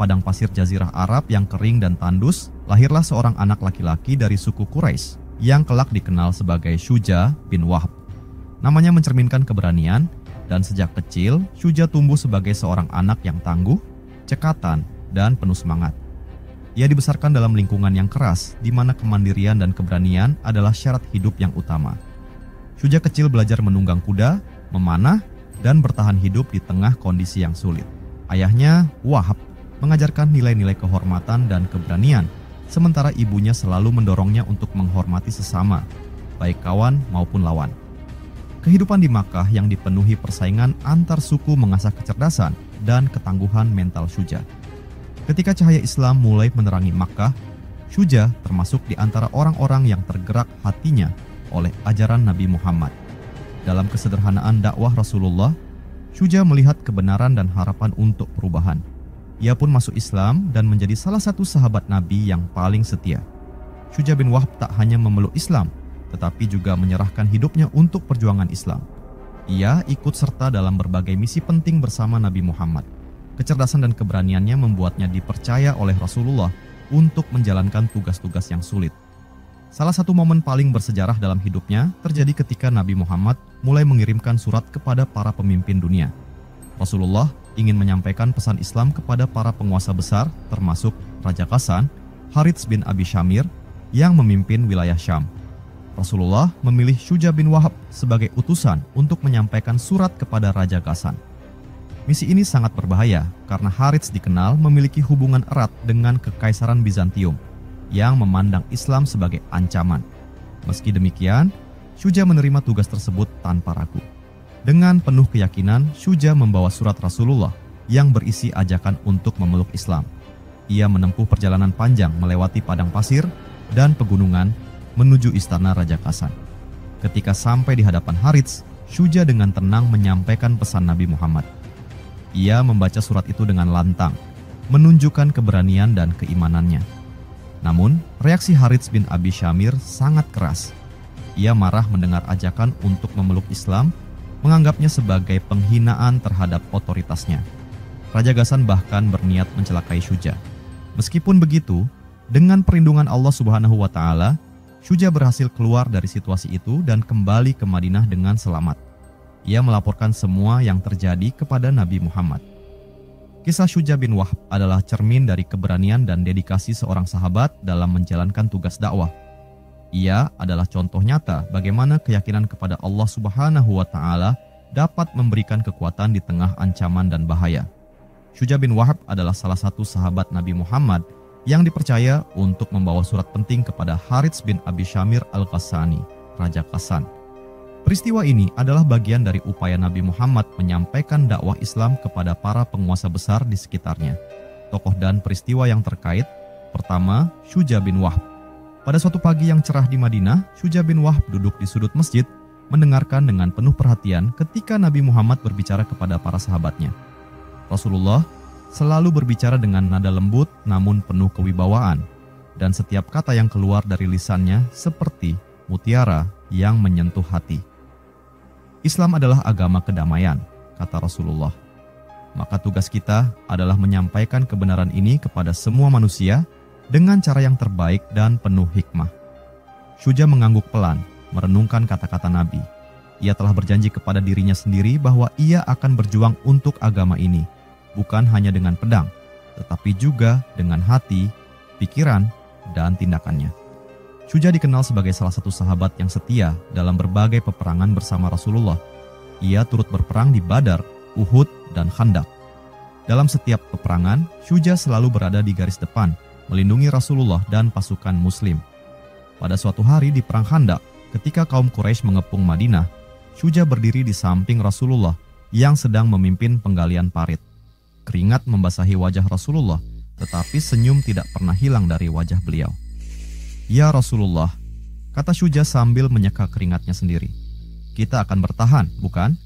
padang pasir Jazirah Arab yang kering dan tandus, lahirlah seorang anak laki-laki dari suku Quraisy yang kelak dikenal sebagai Syuja bin Wahb. Namanya mencerminkan keberanian, dan sejak kecil Syuja tumbuh sebagai seorang anak yang tangguh, cekatan, dan penuh semangat. Ia dibesarkan dalam lingkungan yang keras, di mana kemandirian dan keberanian adalah syarat hidup yang utama. Syuja kecil belajar menunggang kuda, memanah, dan bertahan hidup di tengah kondisi yang sulit. Ayahnya, Wahab, mengajarkan nilai-nilai kehormatan dan keberanian, sementara ibunya selalu mendorongnya untuk menghormati sesama, baik kawan maupun lawan. Kehidupan di Makkah yang dipenuhi persaingan antar suku mengasah kecerdasan dan ketangguhan mental Syuja. Ketika cahaya Islam mulai menerangi Makkah, Syuja termasuk di antara orang-orang yang tergerak hatinya oleh ajaran Nabi Muhammad. Dalam kesederhanaan dakwah Rasulullah, Syuja melihat kebenaran dan harapan untuk perubahan. Ia pun masuk Islam dan menjadi salah satu sahabat Nabi yang paling setia. Syuja bin Wahb tak hanya memeluk Islam, tetapi juga menyerahkan hidupnya untuk perjuangan Islam. Ia ikut serta dalam berbagai misi penting bersama Nabi Muhammad. Kecerdasan dan keberaniannya membuatnya dipercaya oleh Rasulullah untuk menjalankan tugas-tugas yang sulit. Salah satu momen paling bersejarah dalam hidupnya terjadi ketika Nabi Muhammad mulai mengirimkan surat kepada para pemimpin dunia. Rasulullah ingin menyampaikan pesan Islam kepada para penguasa besar, termasuk Raja Ghassan, Harits bin Abi Syamir, yang memimpin wilayah Syam. Rasulullah memilih Syuja bin Wahab sebagai utusan untuk menyampaikan surat kepada Raja Ghassan. Misi ini sangat berbahaya karena Harits dikenal memiliki hubungan erat dengan Kekaisaran Bizantium yang memandang Islam sebagai ancaman. Meski demikian, Syuja menerima tugas tersebut tanpa ragu. Dengan penuh keyakinan, Syuja membawa surat Rasulullah yang berisi ajakan untuk memeluk Islam. Ia menempuh perjalanan panjang melewati padang pasir dan pegunungan menuju istana Raja Ghassan. Ketika sampai di hadapan Harits, Syuja dengan tenang menyampaikan pesan Nabi Muhammad. Ia membaca surat itu dengan lantang, menunjukkan keberanian dan keimanannya. Namun, reaksi Harits bin Abi Syamir sangat keras. Ia marah mendengar ajakan untuk memeluk Islam, menganggapnya sebagai penghinaan terhadap otoritasnya. Raja Ghassan bahkan berniat mencelakai Syuja. Meskipun begitu, dengan perlindungan Allah Subhanahu wa Ta'ala, Syuja berhasil keluar dari situasi itu dan kembali ke Madinah dengan selamat. Ia melaporkan semua yang terjadi kepada Nabi Muhammad. Kisah Syuja bin Wahb adalah cermin dari keberanian dan dedikasi seorang sahabat dalam menjalankan tugas dakwah. Ia adalah contoh nyata bagaimana keyakinan kepada Allah Subhanahu wa Ta'ala dapat memberikan kekuatan di tengah ancaman dan bahaya. Syuja bin Wahb adalah salah satu sahabat Nabi Muhammad yang dipercaya untuk membawa surat penting kepada Harits bin Abi Syamir al-Ghassani, Raja Ghassan. Peristiwa ini adalah bagian dari upaya Nabi Muhammad menyampaikan dakwah Islam kepada para penguasa besar di sekitarnya. Tokoh dan peristiwa yang terkait, pertama, Syuja bin Wahb. Pada suatu pagi yang cerah di Madinah, Syuja bin Wahb duduk di sudut masjid, mendengarkan dengan penuh perhatian ketika Nabi Muhammad berbicara kepada para sahabatnya. Rasulullah selalu berbicara dengan nada lembut namun penuh kewibawaan, dan setiap kata yang keluar dari lisannya seperti mutiara yang menyentuh hati. Islam adalah agama kedamaian, kata Rasulullah. Maka tugas kita adalah menyampaikan kebenaran ini kepada semua manusia dengan cara yang terbaik dan penuh hikmah. Syuja mengangguk pelan, merenungkan kata-kata Nabi. Ia telah berjanji kepada dirinya sendiri bahwa ia akan berjuang untuk agama ini, bukan hanya dengan pedang, tetapi juga dengan hati, pikiran, dan tindakannya. Syuja dikenal sebagai salah satu sahabat yang setia dalam berbagai peperangan bersama Rasulullah. Ia turut berperang di Badar, Uhud, dan Khandaq. Dalam setiap peperangan, Syuja selalu berada di garis depan, melindungi Rasulullah dan pasukan Muslim. Pada suatu hari di Perang Khandaq, ketika kaum Quraisy mengepung Madinah, Syuja berdiri di samping Rasulullah yang sedang memimpin penggalian parit. Keringat membasahi wajah Rasulullah, tetapi senyum tidak pernah hilang dari wajah beliau. "Ya Rasulullah," kata Syuja sambil menyeka keringatnya sendiri. "Kita akan bertahan, bukan?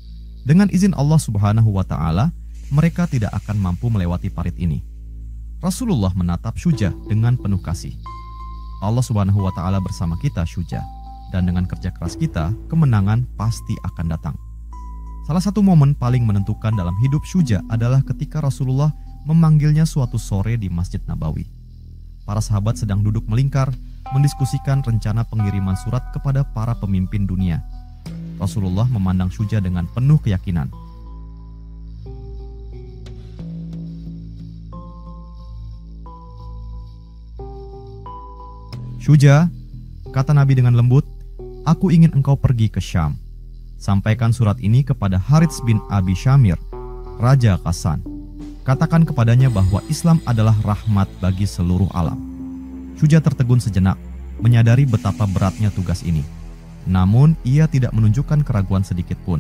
Dengan izin Allah Subhanahu wa Ta'ala, mereka tidak akan mampu melewati parit ini." Rasulullah menatap Syuja dengan penuh kasih. "Allah Subhanahu wa Ta'ala bersama kita, Syuja, dan dengan kerja keras kita, kemenangan pasti akan datang." Salah satu momen paling menentukan dalam hidup Syuja adalah ketika Rasulullah memanggilnya suatu sore di Masjid Nabawi. Para sahabat sedang duduk melingkar, mendiskusikan rencana pengiriman surat kepada para pemimpin dunia. Rasulullah memandang Syuja dengan penuh keyakinan. "Syuja," kata Nabi dengan lembut, "aku ingin engkau pergi ke Syam. Sampaikan surat ini kepada Harits bin Abi Syamir, Raja Ghassan. Katakan kepadanya bahwa Islam adalah rahmat bagi seluruh alam." Syuja tertegun sejenak, menyadari betapa beratnya tugas ini. Namun, ia tidak menunjukkan keraguan sedikit pun.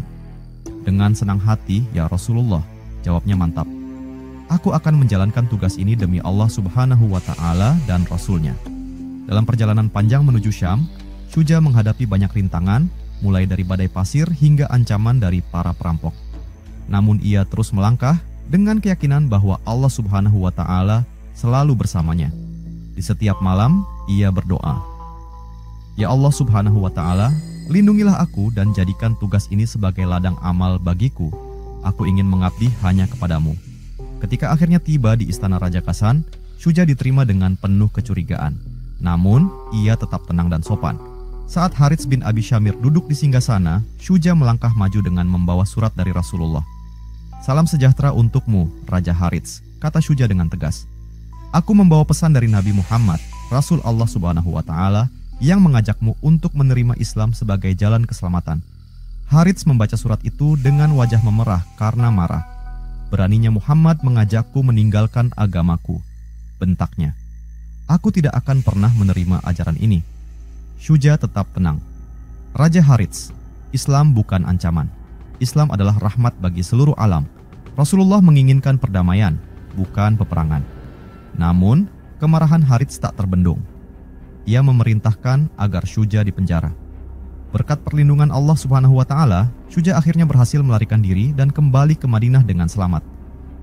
"Dengan senang hati, ya Rasulullah," jawabnya mantap. "Aku akan menjalankan tugas ini demi Allah Subhanahu wa Ta'ala dan Rasul-Nya." Dalam perjalanan panjang menuju Syam, Syuja menghadapi banyak rintangan, mulai dari badai pasir hingga ancaman dari para perampok. Namun ia terus melangkah dengan keyakinan bahwa Allah Subhanahu wa Ta'ala selalu bersamanya. Di setiap malam, ia berdoa, "Ya Allah Subhanahu wa Ta'ala, lindungilah aku dan jadikan tugas ini sebagai ladang amal bagiku. Aku ingin mengabdi hanya kepadamu." Ketika akhirnya tiba di istana Raja Ghassan, Syuja diterima dengan penuh kecurigaan. Namun, ia tetap tenang dan sopan. Saat Harits bin Abi Syamir duduk di singgasana, Syuja melangkah maju dengan membawa surat dari Rasulullah. "Salam sejahtera untukmu, Raja Harits," kata Syuja dengan tegas. "Aku membawa pesan dari Nabi Muhammad, Rasul Allah Subhanahu wa Ta'ala, yang mengajakmu untuk menerima Islam sebagai jalan keselamatan." Harits membaca surat itu dengan wajah memerah karena marah. "Beraninya Muhammad mengajakku meninggalkan agamaku," bentaknya. "Aku tidak akan pernah menerima ajaran ini." Syuja tetap tenang. "Raja Harits, Islam bukan ancaman. Islam adalah rahmat bagi seluruh alam. Rasulullah menginginkan perdamaian, bukan peperangan." Namun, kemarahan Harits tak terbendung. Ia memerintahkan agar Syuja dipenjara. Berkat perlindungan Allah Subhanahu wa Ta'ala, Syuja akhirnya berhasil melarikan diri dan kembali ke Madinah dengan selamat.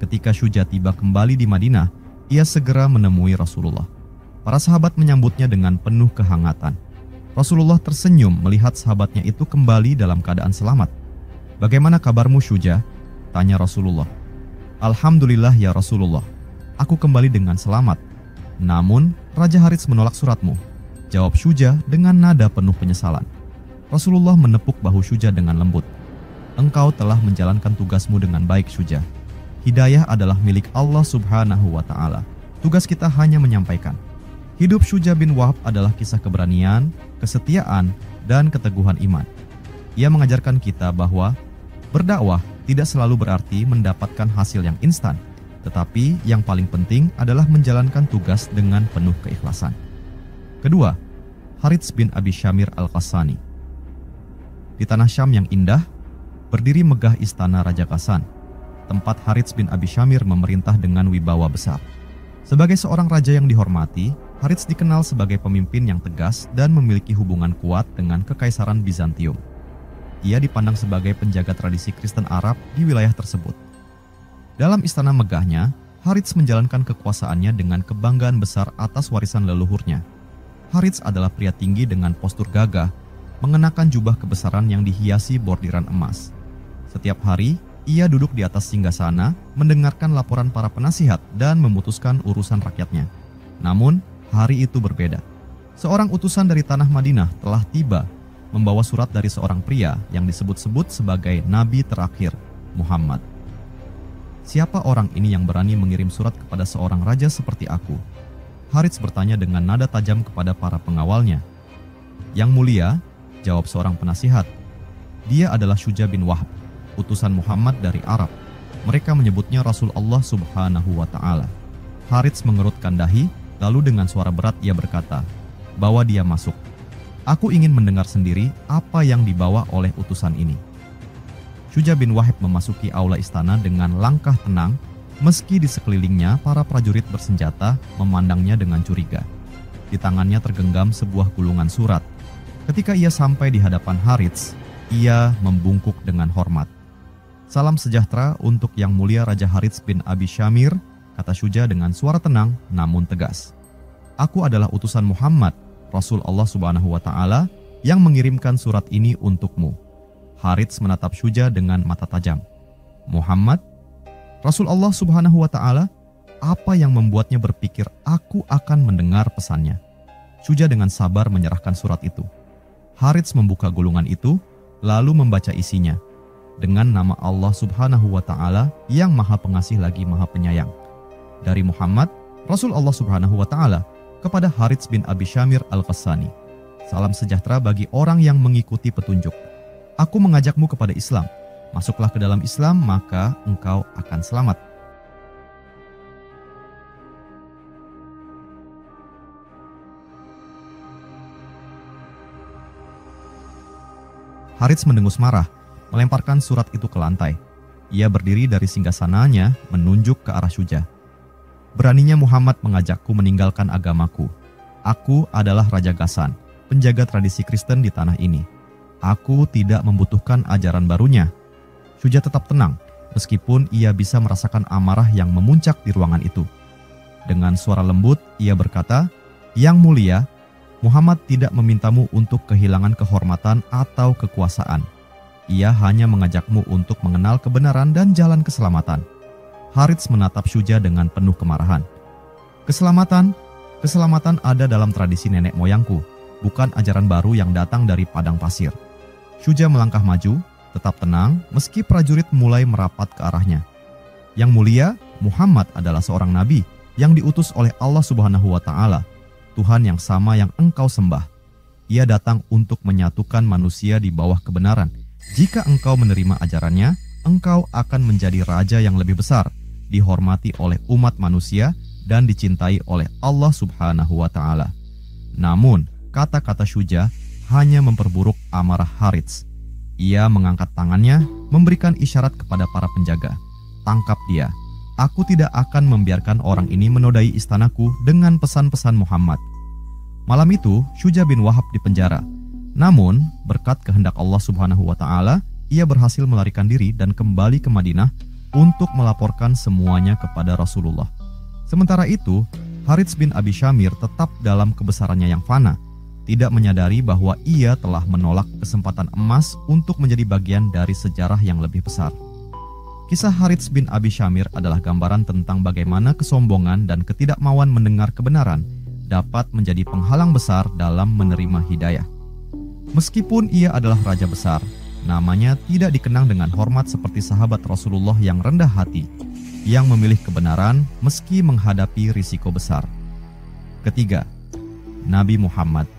Ketika Syuja tiba kembali di Madinah, ia segera menemui Rasulullah. Para sahabat menyambutnya dengan penuh kehangatan. Rasulullah tersenyum melihat sahabatnya itu kembali dalam keadaan selamat. "Bagaimana kabarmu, Syuja?" tanya Rasulullah. "Alhamdulillah ya Rasulullah, aku kembali dengan selamat. Namun, Raja Harits menolak suratmu," jawab Syuja dengan nada penuh penyesalan. Rasulullah menepuk bahu Syuja dengan lembut. "Engkau telah menjalankan tugasmu dengan baik, Syuja. Hidayah adalah milik Allah Subhanahu wa Ta'ala. Tugas kita hanya menyampaikan." Hidup Syuja bin Wahab adalah kisah keberanian, kesetiaan, dan keteguhan iman. Ia mengajarkan kita bahwa berdakwah tidak selalu berarti mendapatkan hasil yang instan, tetapi yang paling penting adalah menjalankan tugas dengan penuh keikhlasan. Kedua, Harits bin Abi Syamir Al-Ghassani. Di tanah Syam yang indah, berdiri megah istana Raja Ghassan, tempat Harits bin Abi Syamir memerintah dengan wibawa besar. Sebagai seorang raja yang dihormati, Harits dikenal sebagai pemimpin yang tegas dan memiliki hubungan kuat dengan Kekaisaran Bizantium. Ia dipandang sebagai penjaga tradisi Kristen Arab di wilayah tersebut. Dalam istana megahnya, Harits menjalankan kekuasaannya dengan kebanggaan besar atas warisan leluhurnya. Harits adalah pria tinggi dengan postur gagah, mengenakan jubah kebesaran yang dihiasi bordiran emas. Setiap hari, ia duduk di atas singgasana, mendengarkan laporan para penasihat dan memutuskan urusan rakyatnya. Namun, hari itu berbeda. Seorang utusan dari tanah Madinah telah tiba, membawa surat dari seorang pria yang disebut-sebut sebagai Nabi terakhir, Muhammad. "Siapa orang ini yang berani mengirim surat kepada seorang raja seperti aku?" Harits bertanya dengan nada tajam kepada para pengawalnya. "Yang mulia," jawab seorang penasihat, "dia adalah Syuja bin Wahab, utusan Muhammad dari Arab. Mereka menyebutnya Rasul Allah Subhanahu wa Ta'ala." Harits mengerutkan dahi, lalu dengan suara berat ia berkata, "Bawa dia masuk. Aku ingin mendengar sendiri apa yang dibawa oleh utusan ini." Syuja bin Wahab memasuki aula istana dengan langkah tenang, meski di sekelilingnya para prajurit bersenjata memandangnya dengan curiga. Di tangannya tergenggam sebuah gulungan surat. Ketika ia sampai di hadapan Harits, ia membungkuk dengan hormat. "Salam sejahtera untuk Yang Mulia Raja Harits bin Abi Syamir," kata Syuja dengan suara tenang namun tegas. "Aku adalah utusan Muhammad, Rasul Allah Subhanahu wa Ta'ala, yang mengirimkan surat ini untukmu." Harits menatap Syuja dengan mata tajam. "Muhammad? Rasul Allah Subhanahu wa Ta'ala?" apa yang membuatnya berpikir aku akan mendengar pesannya. Syuja dengan sabar menyerahkan surat itu. Harits membuka gulungan itu, lalu membaca isinya. Dengan nama Allah Subhanahu wa Ta'ala yang Maha Pengasih lagi Maha Penyayang. Dari Muhammad, Rasul Allah Subhanahu wa Ta'ala, kepada Harits bin Abi Syamir Al-Ghassani. Salam sejahtera bagi orang yang mengikuti petunjuk. Aku mengajakmu kepada Islam. Masuklah ke dalam Islam, maka engkau akan selamat. Harits mendengus marah, melemparkan surat itu ke lantai. Ia berdiri dari singgasananya menunjuk ke arah Syuja. Beraninya Muhammad mengajakku meninggalkan agamaku. Aku adalah Raja Ghassan, penjaga tradisi Kristen di tanah ini. Aku tidak membutuhkan ajaran barunya. Syuja tetap tenang, meskipun ia bisa merasakan amarah yang memuncak di ruangan itu. Dengan suara lembut, ia berkata, "Yang mulia, Muhammad tidak memintamu untuk kehilangan kehormatan atau kekuasaan. Ia hanya mengajakmu untuk mengenal kebenaran dan jalan keselamatan." Harits menatap Syuja dengan penuh kemarahan. Keselamatan ada dalam tradisi nenek moyangku, bukan ajaran baru yang datang dari padang pasir." Syuja melangkah maju, tetap tenang meski prajurit mulai merapat ke arahnya. "Yang mulia, Muhammad adalah seorang nabi yang diutus oleh Allah Subhanahu wa Ta'ala, Tuhan yang sama yang engkau sembah. Ia datang untuk menyatukan manusia di bawah kebenaran. Jika engkau menerima ajarannya, engkau akan menjadi raja yang lebih besar, dihormati oleh umat manusia dan dicintai oleh Allah Subhanahu wa Ta'ala." Namun, kata-kata Syuja hanya memperburuk amarah Harits. Ia mengangkat tangannya, memberikan isyarat kepada para penjaga. "Tangkap dia. Aku tidak akan membiarkan orang ini menodai istanaku dengan pesan-pesan Muhammad." Malam itu, Syuja bin Wahab dipenjara. Namun, berkat kehendak Allah Subhanahu wa Ta'ala, ia berhasil melarikan diri dan kembali ke Madinah untuk melaporkan semuanya kepada Rasulullah. Sementara itu, Harits bin Abi Syamir tetap dalam kebesarannya yang fana, tidak menyadari bahwa ia telah menolak kesempatan emas untuk menjadi bagian dari sejarah yang lebih besar. Kisah Harits bin Abi Syamir adalah gambaran tentang bagaimana kesombongan dan ketidakmauan mendengar kebenaran dapat menjadi penghalang besar dalam menerima hidayah. Meskipun ia adalah raja besar, namanya tidak dikenang dengan hormat seperti sahabat Rasulullah yang rendah hati, yang memilih kebenaran meski menghadapi risiko besar. Ketiga, Nabi Muhammad.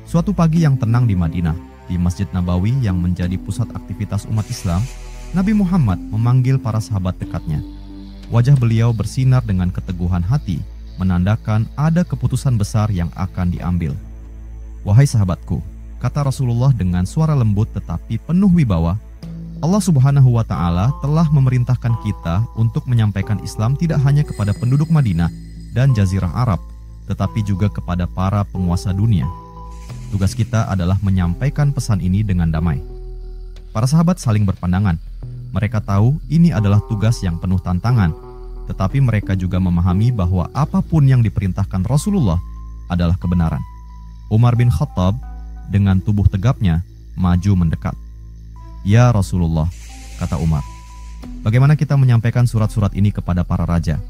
Suatu pagi yang tenang di Madinah, di Masjid Nabawi yang menjadi pusat aktivitas umat Islam, Nabi Muhammad memanggil para sahabat dekatnya. Wajah beliau bersinar dengan keteguhan hati, menandakan ada keputusan besar yang akan diambil. "Wahai sahabatku," kata Rasulullah dengan suara lembut tetapi penuh wibawa, "Allah Subhanahu wa Ta'ala telah memerintahkan kita untuk menyampaikan Islam tidak hanya kepada penduduk Madinah dan Jazirah Arab, tetapi juga kepada para penguasa dunia. Tugas kita adalah menyampaikan pesan ini dengan damai." Para sahabat saling berpandangan. Mereka tahu ini adalah tugas yang penuh tantangan, tetapi mereka juga memahami bahwa apapun yang diperintahkan Rasulullah adalah kebenaran. Umar bin Khattab dengan tubuh tegapnya maju mendekat. "Ya Rasulullah," kata Umar, "bagaimana kita menyampaikan surat-surat ini kepada para raja?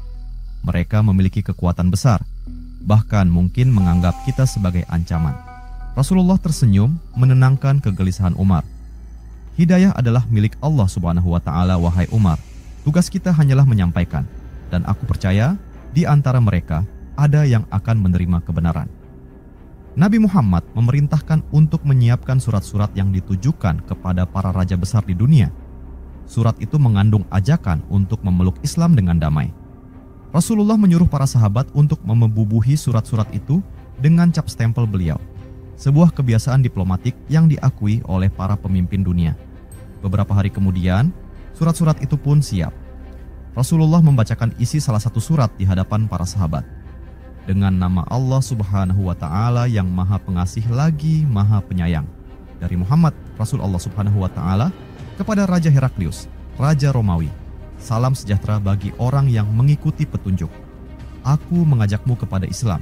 Mereka memiliki kekuatan besar, bahkan mungkin menganggap kita sebagai ancaman." Rasulullah tersenyum menenangkan kegelisahan Umar. "Hidayah adalah milik Allah Subhanahu wa Ta'ala, wahai Umar. Tugas kita hanyalah menyampaikan, dan aku percaya di antara mereka ada yang akan menerima kebenaran." Nabi Muhammad memerintahkan untuk menyiapkan surat-surat yang ditujukan kepada para raja besar di dunia. Surat itu mengandung ajakan untuk memeluk Islam dengan damai. Rasulullah menyuruh para sahabat untuk membubuhi surat-surat itu dengan cap stempel beliau, sebuah kebiasaan diplomatik yang diakui oleh para pemimpin dunia. Beberapa hari kemudian, surat-surat itu pun siap. Rasulullah membacakan isi salah satu surat di hadapan para sahabat. "Dengan nama Allah Subhanahu wa Ta'ala yang Maha Pengasih lagi Maha Penyayang. Dari Muhammad, Rasul Allah Subhanahu wa Ta'ala, kepada Raja Heraklius, Raja Romawi. Salam sejahtera bagi orang yang mengikuti petunjuk. Aku mengajakmu kepada Islam.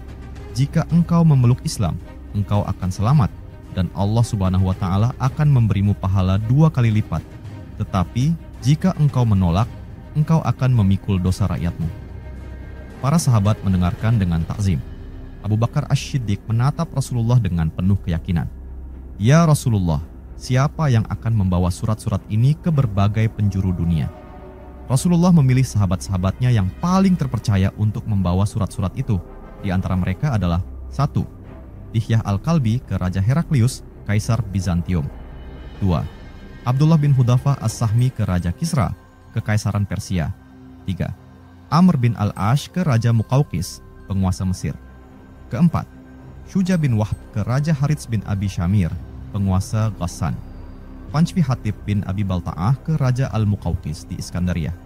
Jika engkau memeluk Islam, engkau akan selamat, dan Allah Subhanahu wa Ta'ala akan memberimu pahala 2 kali lipat. Tetapi jika engkau menolak, engkau akan memikul dosa rakyatmu." Para sahabat mendengarkan dengan takzim. Abu Bakar Asy-Siddiq menatap Rasulullah dengan penuh keyakinan. "Ya Rasulullah, siapa yang akan membawa surat-surat ini ke berbagai penjuru dunia?" Rasulullah memilih sahabat-sahabatnya yang paling terpercaya untuk membawa surat-surat itu. Di antara mereka adalah 1. Dihyah Al-Kalbi ke Raja Heraklius, Kaisar Bizantium. 2. Abdullah bin Hudhafah As-Sahmi ke Raja Kisra, Kekaisaran Persia. 3. Amr bin Al-Ash ke Raja Muqawqis, penguasa Mesir. Keempat, Syuja bin Wahb ke Raja Harits bin Abi Syamir, penguasa Ghassan. Panchvi Hatib bin Abi Balta'ah ke Raja Al-Muqawqis di Iskandaria.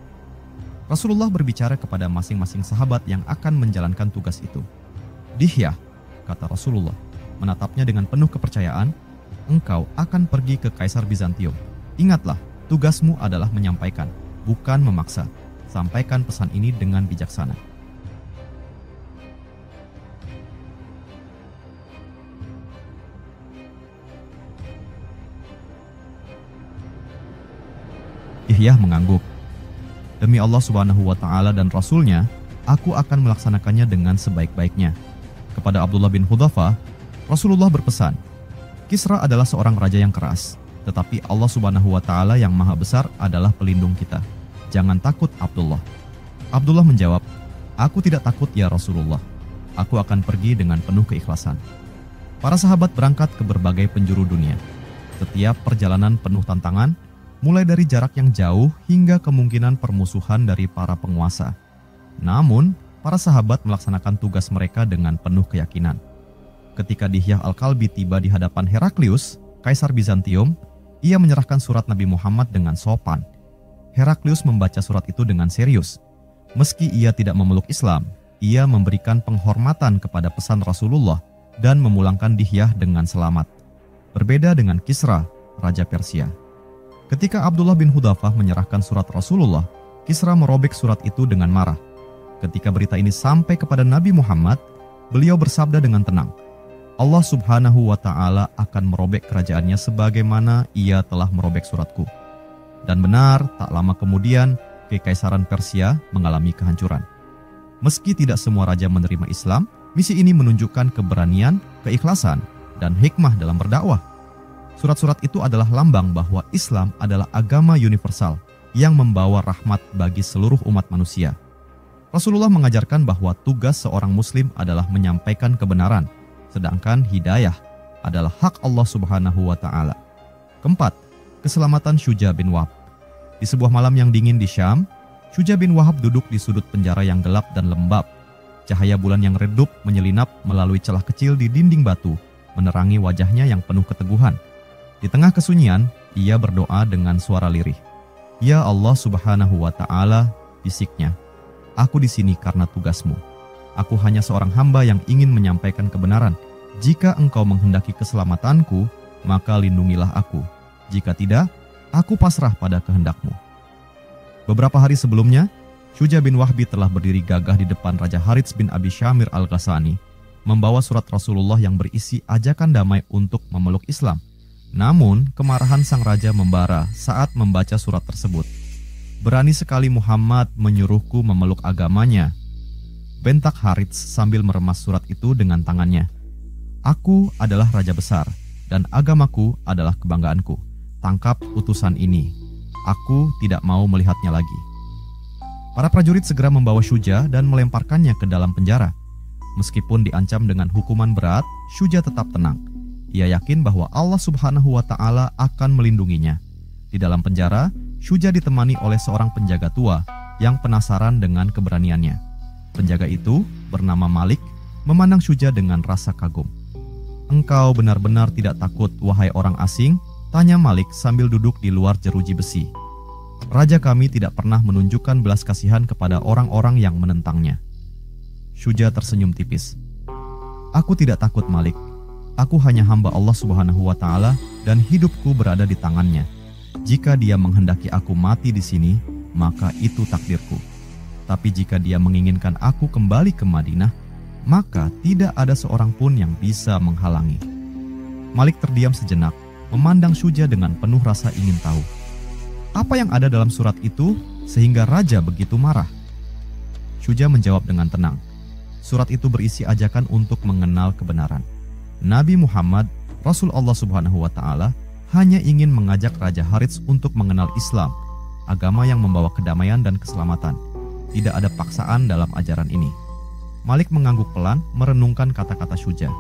Rasulullah berbicara kepada masing-masing sahabat yang akan menjalankan tugas itu. "Dihyah," kata Rasulullah, menatapnya dengan penuh kepercayaan, "engkau akan pergi ke Kaisar Bizantium. Ingatlah, tugasmu adalah menyampaikan, bukan memaksa. Sampaikan pesan ini dengan bijaksana." Dihyah mengangguk. "Demi Allah Subhanahu wa Ta'ala dan Rasul-Nya, aku akan melaksanakannya dengan sebaik-baiknya." Kepada Abdullah bin Hudhafah, Rasulullah berpesan, "Kisra adalah seorang raja yang keras, tetapi Allah Subhanahu wa Ta'ala yang Maha Besar adalah pelindung kita. Jangan takut, Abdullah." Abdullah menjawab, "Aku tidak takut ya Rasulullah. Aku akan pergi dengan penuh keikhlasan." Para sahabat berangkat ke berbagai penjuru dunia. Setiap perjalanan penuh tantangan, mulai dari jarak yang jauh hingga kemungkinan permusuhan dari para penguasa. Namun, para sahabat melaksanakan tugas mereka dengan penuh keyakinan. Ketika Dihyah Al-Kalbi tiba di hadapan Heraklius, Kaisar Bizantium, ia menyerahkan surat Nabi Muhammad dengan sopan. Heraklius membaca surat itu dengan serius. Meski ia tidak memeluk Islam, ia memberikan penghormatan kepada pesan Rasulullah dan memulangkan Dihyah dengan selamat. Berbeda dengan Kisra, Raja Persia. Ketika Abdullah bin Hudhafah menyerahkan surat Rasulullah, Kisra merobek surat itu dengan marah. Ketika berita ini sampai kepada Nabi Muhammad, beliau bersabda dengan tenang, "Allah Subhanahu wa Ta'ala akan merobek kerajaannya sebagaimana ia telah merobek suratku." Dan benar, tak lama kemudian, Kekaisaran Persia mengalami kehancuran. Meski tidak semua raja menerima Islam, misi ini menunjukkan keberanian, keikhlasan, dan hikmah dalam berdakwah. Surat-surat itu adalah lambang bahwa Islam adalah agama universal yang membawa rahmat bagi seluruh umat manusia. Rasulullah mengajarkan bahwa tugas seorang muslim adalah menyampaikan kebenaran, sedangkan hidayah adalah hak Allah Subhanahu wa Ta'ala. Keempat, keselamatan Syuja bin Wahb. Di sebuah malam yang dingin di Syam, Syuja bin Wahb duduk di sudut penjara yang gelap dan lembab. Cahaya bulan yang redup menyelinap melalui celah kecil di dinding batu, menerangi wajahnya yang penuh keteguhan. Di tengah kesunyian, ia berdoa dengan suara lirih. "Ya Allah Subhanahu wa Ta'ala," bisiknya, "aku di sini karena tugasmu. Aku hanya seorang hamba yang ingin menyampaikan kebenaran. Jika engkau menghendaki keselamatanku, maka lindungilah aku. Jika tidak, aku pasrah pada kehendakmu." Beberapa hari sebelumnya, Syuja bin Wahbi telah berdiri gagah di depan Raja Harits bin Abi Syamir Al-Ghassani, membawa surat Rasulullah yang berisi ajakan damai untuk memeluk Islam. Namun, kemarahan sang raja membara saat membaca surat tersebut. "Berani sekali Muhammad menyuruhku memeluk agamanya," bentak Harits sambil meremas surat itu dengan tangannya. "Aku adalah raja besar, dan agamaku adalah kebanggaanku. Tangkap utusan ini. Aku tidak mau melihatnya lagi." Para prajurit segera membawa Syuja dan melemparkannya ke dalam penjara. Meskipun diancam dengan hukuman berat, Syuja tetap tenang. Ia yakin bahwa Allah Subhanahu wa Ta'ala akan melindunginya. Di dalam penjara, Syuja ditemani oleh seorang penjaga tua yang penasaran dengan keberaniannya. Penjaga itu, bernama Malik, memandang Syuja dengan rasa kagum. "Engkau benar-benar tidak takut, wahai orang asing?" tanya Malik sambil duduk di luar jeruji besi. "Raja kami tidak pernah menunjukkan belas kasihan kepada orang-orang yang menentangnya." Syuja tersenyum tipis. "Aku tidak takut, Malik. Aku hanya hamba Allah Subhanahu wa Ta'ala dan hidupku berada di tangannya. Jika dia menghendaki aku mati di sini, maka itu takdirku. Tapi jika dia menginginkan aku kembali ke Madinah, maka tidak ada seorang pun yang bisa menghalangi." Malik terdiam sejenak, memandang Syuja dengan penuh rasa ingin tahu. Apa yang ada dalam surat itu sehingga raja begitu marah? Syuja menjawab dengan tenang. Surat itu berisi ajakan untuk mengenal kebenaran. Nabi Muhammad, Rasul Allah Subhanahu wa Ta'ala, hanya ingin mengajak Raja Harits untuk mengenal Islam, agama yang membawa kedamaian dan keselamatan. Tidak ada paksaan dalam ajaran ini. Malik mengangguk pelan, merenungkan kata-kata Syuja.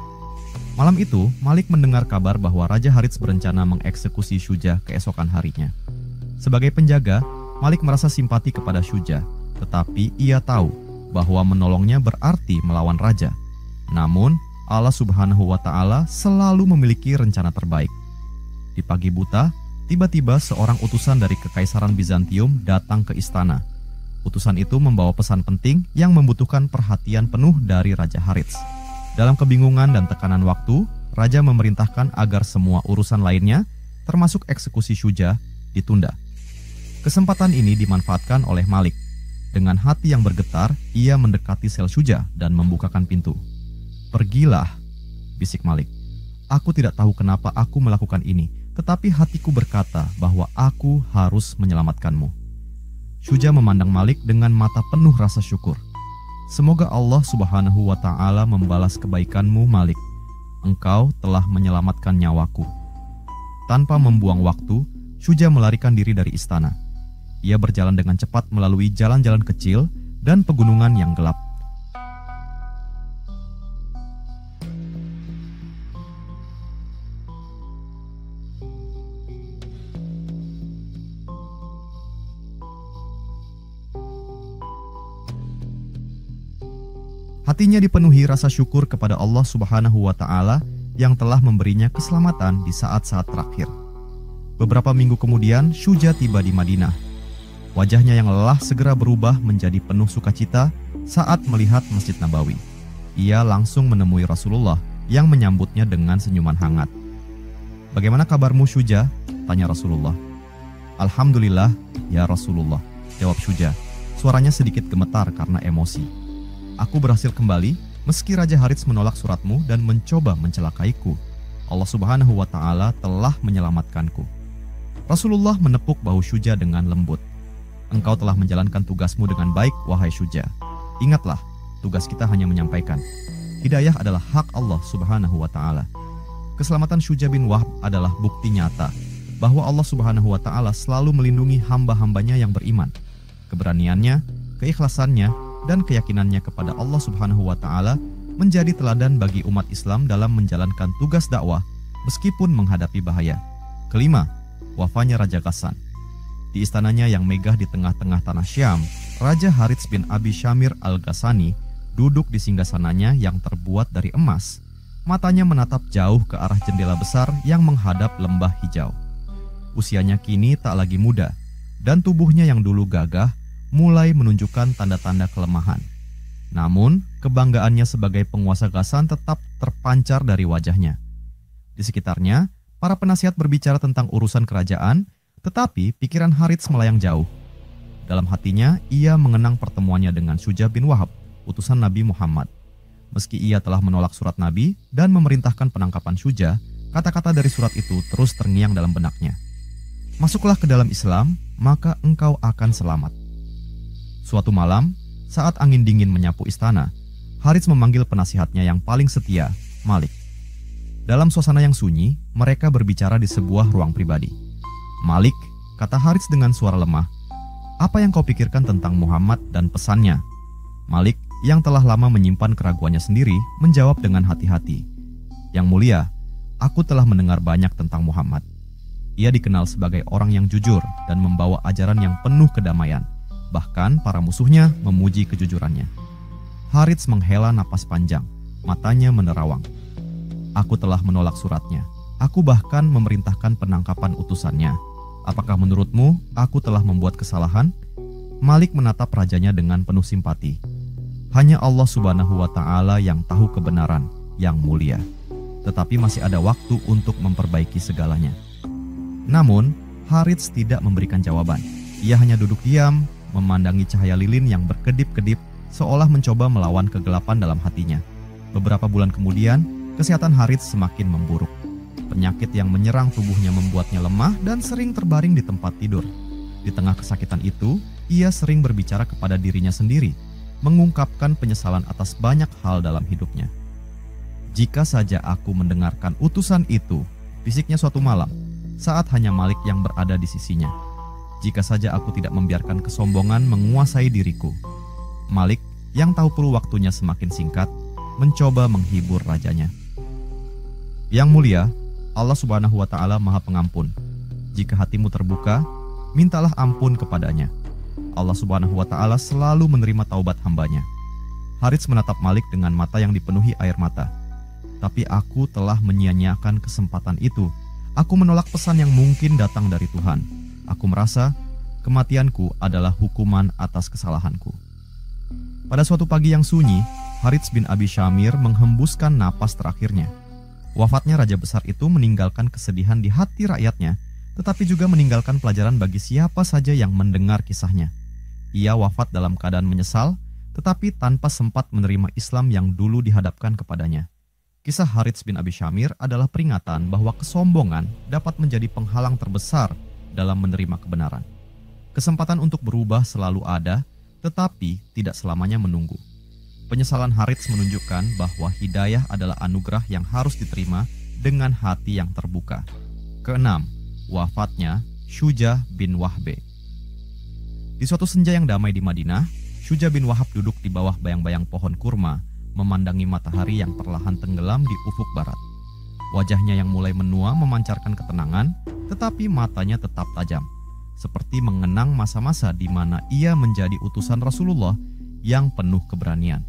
Malam itu, Malik mendengar kabar bahwa Raja Harits berencana mengeksekusi Syuja keesokan harinya. Sebagai penjaga, Malik merasa simpati kepada Syuja, tetapi ia tahu bahwa menolongnya berarti melawan raja. Namun, Allah Subhanahu wa Ta'ala selalu memiliki rencana terbaik. Di pagi buta, tiba-tiba seorang utusan dari Kekaisaran Bizantium datang ke istana. Utusan itu membawa pesan penting yang membutuhkan perhatian penuh dari Raja Harits. Dalam kebingungan dan tekanan waktu, raja memerintahkan agar semua urusan lainnya, termasuk eksekusi Syuja, ditunda. Kesempatan ini dimanfaatkan oleh Malik. Dengan hati yang bergetar, ia mendekati sel Syuja dan membukakan pintu. "Pergilah," bisik Malik. "Aku tidak tahu kenapa aku melakukan ini, tetapi hatiku berkata bahwa aku harus menyelamatkanmu." Syuja memandang Malik dengan mata penuh rasa syukur. "Semoga Allah Subhanahu wa Ta'ala membalas kebaikanmu, Malik. Engkau telah menyelamatkan nyawaku." Tanpa membuang waktu, Syuja melarikan diri dari istana. Ia berjalan dengan cepat melalui jalan-jalan kecil dan pegunungan yang gelap. Hatinya dipenuhi rasa syukur kepada Allah Subhanahu wa Ta'ala yang telah memberinya keselamatan di saat-saat terakhir. Beberapa minggu kemudian, Syuja tiba di Madinah. Wajahnya yang lelah segera berubah menjadi penuh sukacita saat melihat Masjid Nabawi. Ia langsung menemui Rasulullah yang menyambutnya dengan senyuman hangat. "Bagaimana kabarmu, Syuja?" tanya Rasulullah. "Alhamdulillah, ya Rasulullah," jawab Syuja. Suaranya sedikit gemetar karena emosi. "Aku berhasil kembali meski Raja Harits menolak suratmu dan mencoba mencelakaiku. Allah Subhanahu wa Ta'ala telah menyelamatkanku." Rasulullah menepuk bahu Syuja dengan lembut. "Engkau telah menjalankan tugasmu dengan baik, wahai Syuja. Ingatlah, tugas kita hanya menyampaikan. Hidayah adalah hak Allah Subhanahu wa Ta'ala." Keselamatan Syuja bin Wahb adalah bukti nyata bahwa Allah Subhanahu wa Ta'ala selalu melindungi hamba-hambanya yang beriman. Keberaniannya, keikhlasannya, dan keyakinannya kepada Allah Subhanahu wa Ta'ala menjadi teladan bagi umat Islam dalam menjalankan tugas dakwah meskipun menghadapi bahaya. Kelima, wafatnya Raja Ghassan. Di istananya yang megah di tengah-tengah tanah Syam, Raja Harits bin Abi Syamir al-Ghassani duduk di singgasananya yang terbuat dari emas. Matanya menatap jauh ke arah jendela besar yang menghadap lembah hijau. Usianya kini tak lagi muda, dan tubuhnya yang dulu gagah mulai menunjukkan tanda-tanda kelemahan. Namun, kebanggaannya sebagai penguasa Ghassan tetap terpancar dari wajahnya. Di sekitarnya, para penasihat berbicara tentang urusan kerajaan, tetapi pikiran Harits melayang jauh. Dalam hatinya, ia mengenang pertemuannya dengan Syuja bin Wahab, utusan Nabi Muhammad. Meski ia telah menolak surat Nabi dan memerintahkan penangkapan Syuja, kata-kata dari surat itu terus terngiang dalam benaknya. "Masuklah ke dalam Islam, maka engkau akan selamat." Suatu malam, saat angin dingin menyapu istana, Harits memanggil penasihatnya yang paling setia, Malik. Dalam suasana yang sunyi, mereka berbicara di sebuah ruang pribadi. "Malik," kata Harits dengan suara lemah, "apa yang kau pikirkan tentang Muhammad dan pesannya?" Malik, yang telah lama menyimpan keraguannya sendiri, menjawab dengan hati-hati, "Yang mulia, aku telah mendengar banyak tentang Muhammad. Ia dikenal sebagai orang yang jujur dan membawa ajaran yang penuh kedamaian. Bahkan para musuhnya memuji kejujurannya." Harits menghela napas panjang, matanya menerawang. "Aku telah menolak suratnya. Aku bahkan memerintahkan penangkapan utusannya. Apakah menurutmu aku telah membuat kesalahan?" Malik menatap rajanya dengan penuh simpati. Hanya Allah Subhanahu wa Ta'ala yang tahu kebenaran yang mulia. Tetapi masih ada waktu untuk memperbaiki segalanya. Namun, Harits tidak memberikan jawaban. Ia hanya duduk diam, memandangi cahaya lilin yang berkedip-kedip, seolah mencoba melawan kegelapan dalam hatinya. Beberapa bulan kemudian, kesehatan Harits semakin memburuk. Penyakit yang menyerang tubuhnya membuatnya lemah dan sering terbaring di tempat tidur. Di tengah kesakitan itu, ia sering berbicara kepada dirinya sendiri. mengungkapkan penyesalan atas banyak hal dalam hidupnya. Jika saja aku mendengarkan utusan itu, bisiknya suatu malam, saat hanya Malik yang berada di sisinya. Jika saja aku tidak membiarkan kesombongan menguasai diriku. Malik, yang tahu perlu waktunya semakin singkat, mencoba menghibur rajanya. Yang mulia, Allah Subhanahu wa Ta'ala Maha Pengampun. Jika hatimu terbuka, mintalah ampun kepadanya. Allah Subhanahu wa Ta'ala selalu menerima taubat hambanya. Harits menatap Malik dengan mata yang dipenuhi air mata. Tapi aku telah menyia-nyiakan kesempatan itu. Aku menolak pesan yang mungkin datang dari Tuhan. Aku merasa kematianku adalah hukuman atas kesalahanku. Pada suatu pagi yang sunyi, Harits bin Abi Syamir menghembuskan napas terakhirnya. Wafatnya raja besar itu meninggalkan kesedihan di hati rakyatnya, tetapi juga meninggalkan pelajaran bagi siapa saja yang mendengar kisahnya. Ia wafat dalam keadaan menyesal, tetapi tanpa sempat menerima Islam yang dulu dihadapkan kepadanya. Kisah Harits bin Abi Syamir adalah peringatan bahwa kesombongan dapat menjadi penghalang terbesar dalam menerima kebenaran. Kesempatan untuk berubah selalu ada, tetapi tidak selamanya menunggu. Penyesalan Harits menunjukkan bahwa hidayah adalah anugerah yang harus diterima dengan hati yang terbuka. Keenam, wafatnya Syuja bin Wahbe. Di suatu senja yang damai di Madinah, Syuja bin Wahab duduk di bawah bayang-bayang pohon kurma, memandangi matahari yang perlahan tenggelam di ufuk barat. Wajahnya yang mulai menua memancarkan ketenangan, tetapi matanya tetap tajam, seperti mengenang masa-masa di mana ia menjadi utusan Rasulullah yang penuh keberanian.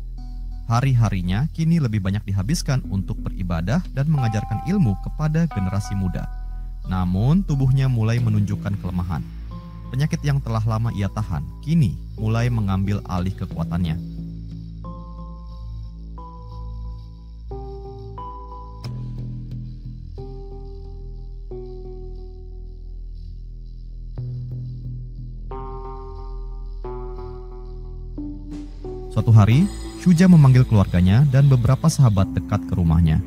Hari-harinya kini lebih banyak dihabiskan untuk beribadah dan mengajarkan ilmu kepada generasi muda. Namun tubuhnya mulai menunjukkan kelemahan. Penyakit yang telah lama ia tahan, kini mulai mengambil alih kekuatannya. Suatu hari, Syuja memanggil keluarganya dan beberapa sahabat dekat ke rumahnya.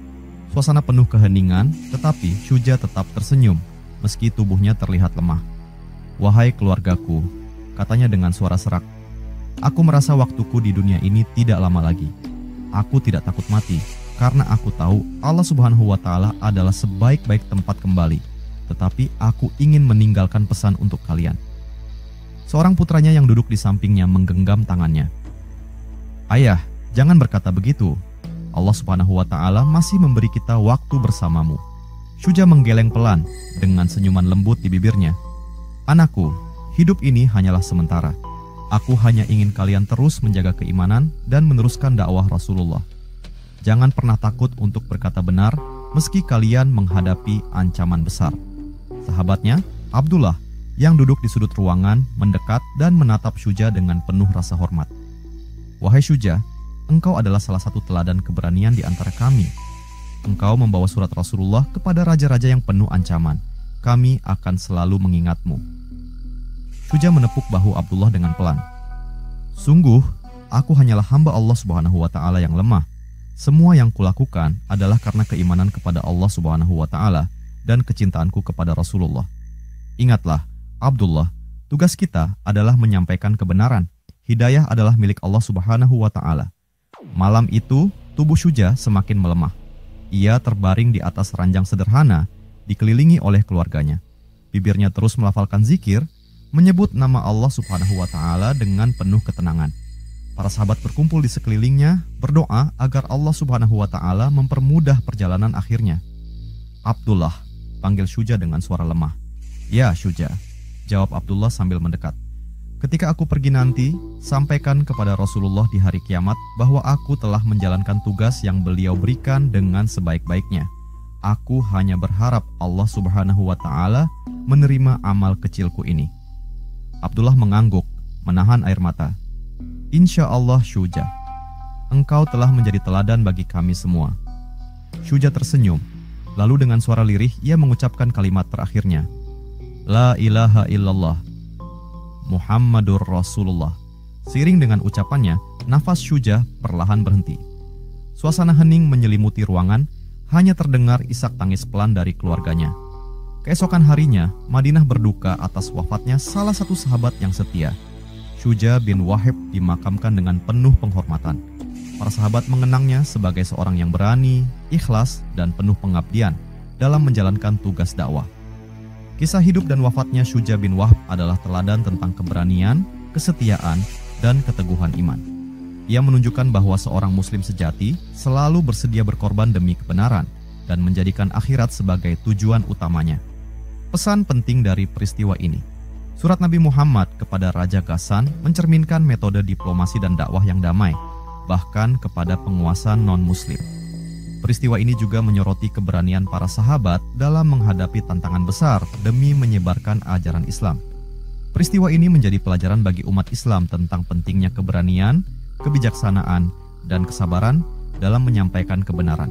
Suasana penuh keheningan, tetapi Syuja tetap tersenyum, meski tubuhnya terlihat lemah. "Wahai keluargaku," katanya dengan suara serak, "aku merasa waktuku di dunia ini tidak lama lagi. Aku tidak takut mati, karena aku tahu Allah Subhanahu wa Ta'ala adalah sebaik-baik tempat kembali. Tetapi aku ingin meninggalkan pesan untuk kalian." Seorang putranya yang duduk di sampingnya menggenggam tangannya. "Ayah, jangan berkata begitu. Allah Subhanahu wa Ta'ala masih memberi kita waktu bersamamu." Syuja menggeleng pelan dengan senyuman lembut di bibirnya. "Anakku, hidup ini hanyalah sementara. Aku hanya ingin kalian terus menjaga keimanan dan meneruskan dakwah Rasulullah. Jangan pernah takut untuk berkata benar meski kalian menghadapi ancaman besar." Sahabatnya, Abdullah, yang duduk di sudut ruangan, mendekat dan menatap Syuja dengan penuh rasa hormat. "Wahai Syuja, engkau adalah salah satu teladan keberanian di antara kami. Engkau membawa surat Rasulullah kepada raja-raja yang penuh ancaman. Kami akan selalu mengingatmu." Syuja menepuk bahu Abdullah dengan pelan. "Sungguh, aku hanyalah hamba Allah Subhanahu wa Ta'ala yang lemah. Semua yang kulakukan adalah karena keimanan kepada Allah Subhanahu wa Ta'ala dan kecintaanku kepada Rasulullah. Ingatlah, Abdullah, tugas kita adalah menyampaikan kebenaran. Hidayah adalah milik Allah Subhanahu wa Ta'ala." Malam itu, tubuh Syuja semakin melemah. Ia terbaring di atas ranjang sederhana, dikelilingi oleh keluarganya. Bibirnya terus melafalkan zikir, menyebut nama Allah Subhanahu wa Ta'ala dengan penuh ketenangan. Para sahabat berkumpul di sekelilingnya, berdoa agar Allah Subhanahu wa Ta'ala mempermudah perjalanan akhirnya. "Abdullah," panggil Syuja dengan suara lemah. "Ya, Syuja," jawab Abdullah sambil mendekat. "Ketika aku pergi nanti, sampaikan kepada Rasulullah di hari kiamat bahwa aku telah menjalankan tugas yang beliau berikan dengan sebaik-baiknya. Aku hanya berharap Allah Subhanahu wa Ta'ala menerima amal kecilku ini." Abdullah mengangguk, menahan air mata. "Insya Allah Syuja, engkau telah menjadi teladan bagi kami semua." Syuja tersenyum, lalu dengan suara lirih ia mengucapkan kalimat terakhirnya. "La ilaha illallah Muhammadur Rasulullah." Seiring dengan ucapannya, nafas Syuja perlahan berhenti. Suasana hening menyelimuti ruangan, hanya terdengar isak tangis pelan dari keluarganya. Keesokan harinya, Madinah berduka atas wafatnya salah satu sahabat yang setia. Syuja bin Wahib dimakamkan dengan penuh penghormatan. Para sahabat mengenangnya sebagai seorang yang berani, ikhlas, dan penuh pengabdian dalam menjalankan tugas dakwah. Kisah hidup dan wafatnya Syuja bin Wahb adalah teladan tentang keberanian, kesetiaan, dan keteguhan iman. Ia menunjukkan bahwa seorang muslim sejati selalu bersedia berkorban demi kebenaran dan menjadikan akhirat sebagai tujuan utamanya. Pesan penting dari peristiwa ini. Surat Nabi Muhammad kepada Raja Ghassan mencerminkan metode diplomasi dan dakwah yang damai, bahkan kepada penguasa non-muslim. Peristiwa ini juga menyoroti keberanian para sahabat dalam menghadapi tantangan besar demi menyebarkan ajaran Islam. Peristiwa ini menjadi pelajaran bagi umat Islam tentang pentingnya keberanian, kebijaksanaan, dan kesabaran dalam menyampaikan kebenaran.